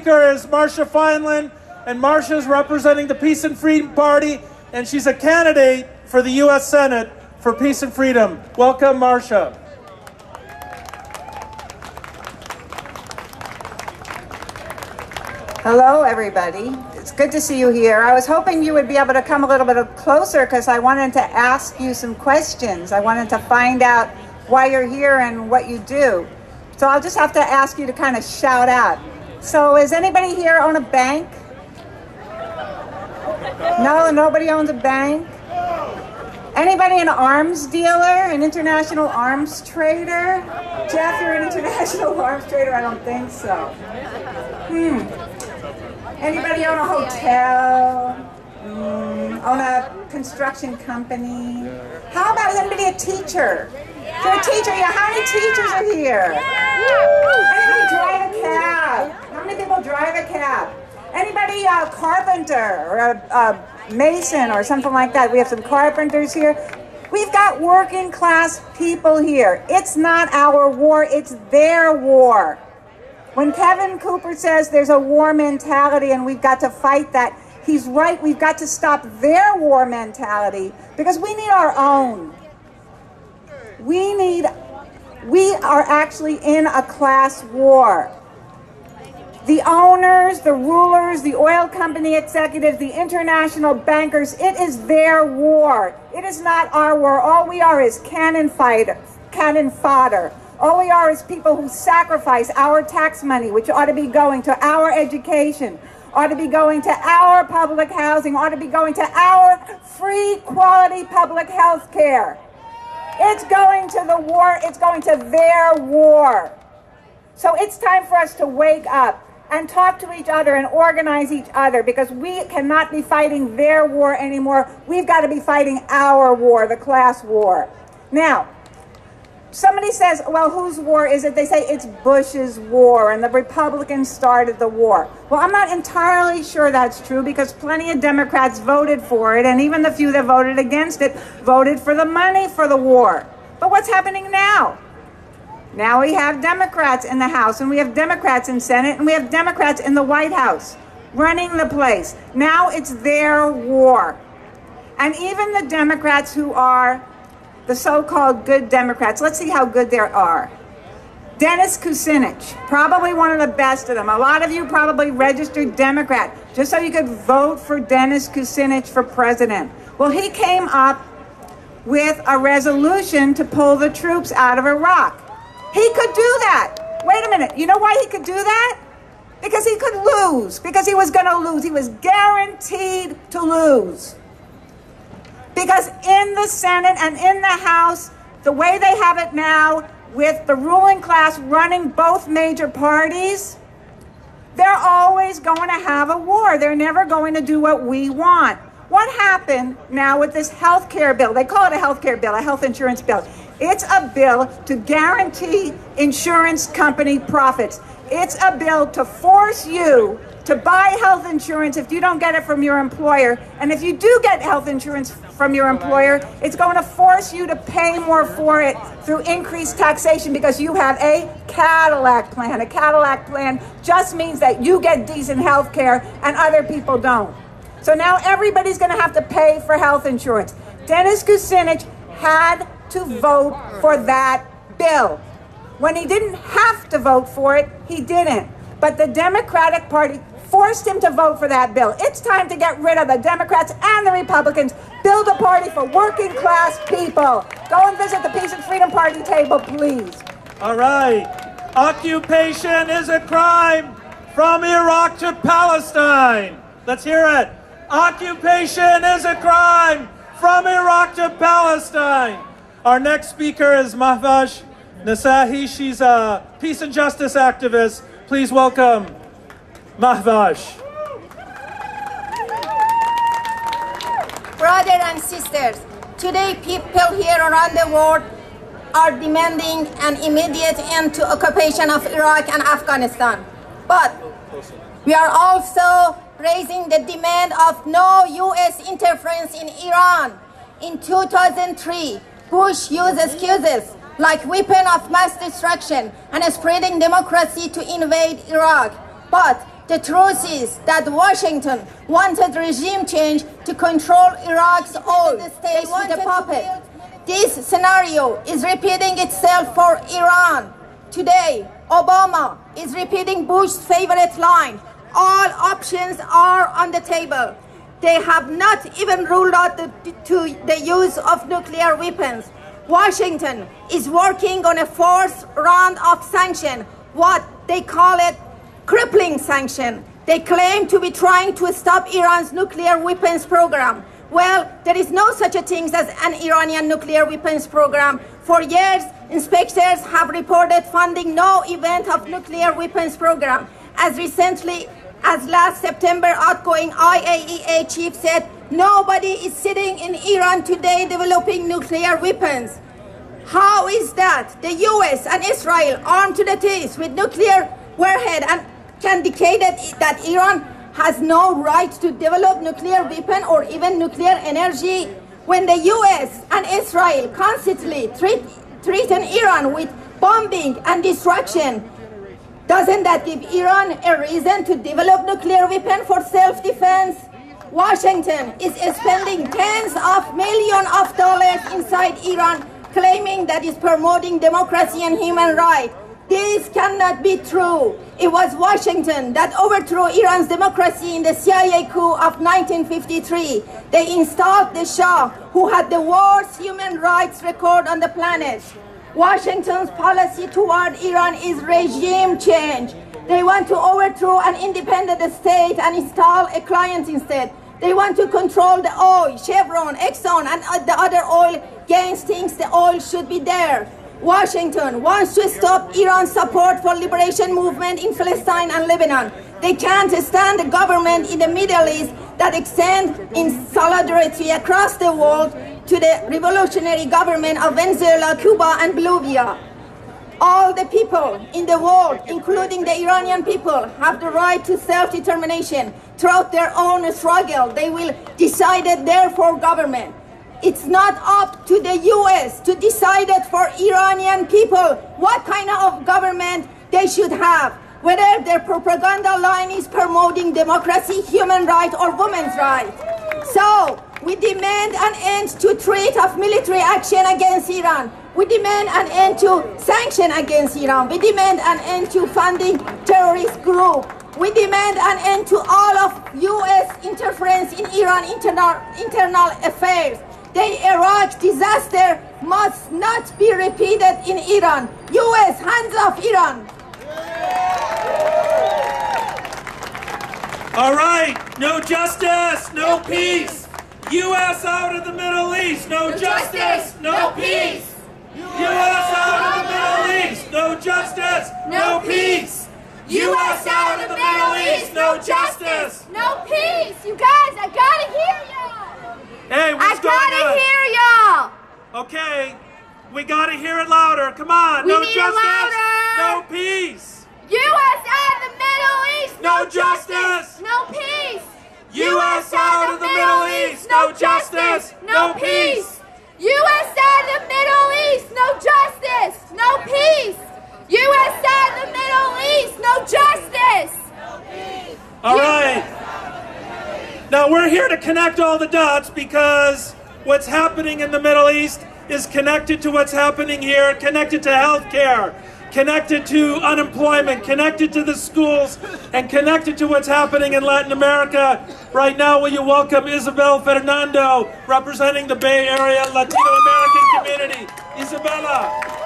speaker is Marcia Feinland, and Marcia is representing the Peace and Freedom Party, and she's a candidate for the U.S. Senate for Peace and Freedom. Welcome, Marcia. Hello, everybody. It's good to see you here. I was hoping you would be able to come a little bit closer because I wanted to ask you some questions. I wanted to find out why you're here and what you do. So I'll just have to ask you to kind of shout out. So is anybody here own a bank? No, nobody owns a bank? Anybody an arms dealer, an international arms trader? Jeff, you're an international arms trader? I don't think so. Anybody own a hotel? Own a construction company? How about anybody a teacher? If you're a teacher, yeah, how many teachers are here? Anybody drive a cab? How many people drive a cab? Anybody a carpenter or a mason or something like that? We have some carpenters here. We've got working class people here. It's not our war, it's their war. When Kevin Cooper says there's a war mentality and we've got to fight that, he's right. We've got to stop their war mentality because we need our own. We are actually in a class war. The owners, the rulers, the oil company executives, the international bankers, it is their war. It is not our war. All we are is cannon fodder. All we are is people who sacrifice our tax money, which ought to be going to our education, ought to be going to our public housing, ought to be going to our free quality public health care. It's going to the war, it's going to their war. So it's time for us to wake up and talk to each other and organize each other because we cannot be fighting their war anymore. We've got to be fighting our war, the class war. Now, somebody says, well, whose war is it? They say it's Bush's war and the Republicans started the war. Well, I'm not entirely sure that's true because plenty of Democrats voted for it, and even the few that voted against it voted for the money for the war. But what's happening now? Now we have Democrats in the House, and we have Democrats in Senate, and we have Democrats in the White House running the place. Now it's their war. And even the Democrats who are the so-called good Democrats, let's see how good there are. Dennis Kucinich, probably one of the best of them. A lot of you probably registered Democrat just so you could vote for Dennis Kucinich for president. Well, he came up with a resolution to pull the troops out of Iraq. He could do that. Wait a minute. You know why he could do that? Because he could lose. Because he was going to lose. He was guaranteed to lose. Because in the Senate and in the House, the way they have it now, with the ruling class running both major parties, they're always going to have a war. They're never going to do what we want. What happened now with this health care bill? They call it a health care bill, a health insurance bill. It's a bill to guarantee insurance company profits. It's a bill to force you to buy health insurance if you don't get it from your employer. And if you do get health insurance from your employer, it's going to force you to pay more for it through increased taxation because you have a Cadillac plan. A Cadillac plan just means that you get decent health care and other people don't. So now everybody's going to have to pay for health insurance. Dennis Kucinich had to vote for that bill. When he didn't have to vote for it, he didn't. But the Democratic Party forced him to vote for that bill. It's time to get rid of the Democrats and the Republicans. Build a party for working class people. Go and visit the Peace and Freedom Party table, please. All right. Occupation is a crime from Iraq to Palestine. Let's hear it. Occupation is a crime from Iraq to Palestine. Our next speaker is Mahvash Nasahi. She's a peace and justice activist. Please welcome Mahvash. Brothers and sisters, today people here around the world are demanding an immediate end to occupation of Iraq and Afghanistan. But we are also raising the demand of no U.S. interference in Iran. In 2003, Bush used excuses like weapon of mass destruction and spreading democracy to invade Iraq. But The truth is that Washington wanted regime change to control Iraq's oil. They wanted the puppet. This scenario is repeating itself for Iran. Today, Obama is repeating Bush's favorite line. All options are on the table. They have not even ruled out the use of nuclear weapons. Washington is working on a fourth round of sanction, what they call it crippling sanction. They claim to be trying to stop Iran's nuclear weapons program. Well, there is no such a thing as an Iranian nuclear weapons program. For years, inspectors have reported funding no event of nuclear weapons program. As recently as last September, outgoing IAEA chief said, nobody is sitting in Iran today developing nuclear weapons. How is that? The US and Israel, armed to the teeth with nuclear warhead, and can declare that Iran has no right to develop nuclear weapon or even nuclear energy, when the US and Israel constantly threaten Iran with bombing and destruction. Doesn't that give Iran a reason to develop nuclear weapon for self-defense? Washington is spending tens of millions of dollars inside Iran, claiming that it's promoting democracy and human rights. This cannot be true. It was Washington that overthrew Iran's democracy in the CIA coup of 1953. They installed the Shah, who had the worst human rights record on the planet. Washington's policy toward Iran is regime change. They want to overthrow an independent state and install a client instead. They want to control the oil. Chevron, Exxon, and the other oil gangs thinks the oil should be there. Washington wants to stop Iran's support for liberation movement in Palestine and Lebanon. They can't stand a government in the Middle East that extends in solidarity across the world to the revolutionary government of Venezuela, Cuba, and Bolivia. All the people in the world, including the Iranian people, have the right to self-determination. Throughout their own struggle, they will decide it there for government. It's not up to the US to decide it for Iranian people what kind of government they should have, whether their propaganda line is promoting democracy, human rights, or women's rights. So, we demand an end to threat of military action against Iran. We demand an end to sanction against Iran. We demand an end to funding terrorist groups. We demand an end to all of US interference in Iran internal affairs. The Iraq disaster must not be repeated in Iran. US, hands off Iran. All right, no justice, no peace. US out of the Middle East, no justice, no peace. US out of the Middle East, no justice, no peace. US out of the Middle East, no justice, no peace. You guys, I gotta hear y'all. Hey, what's going on? I gotta hear y'all. Okay, we gotta hear it louder. Come on, no justice, no peace. US out of the Middle East, no justice, no peace. US out of the Middle East, no justice, no peace. US out of the Middle East, no justice, no peace. US out of the Middle East, no justice. All right. Now we're here to connect all the dots because what's happening in the Middle East is connected to what's happening here, connected to healthcare, connected to unemployment, connected to the schools, and connected to what's happening in Latin America. Right now, will you welcome Isabel Fernando, representing the Bay Area Latino American community. Isabella.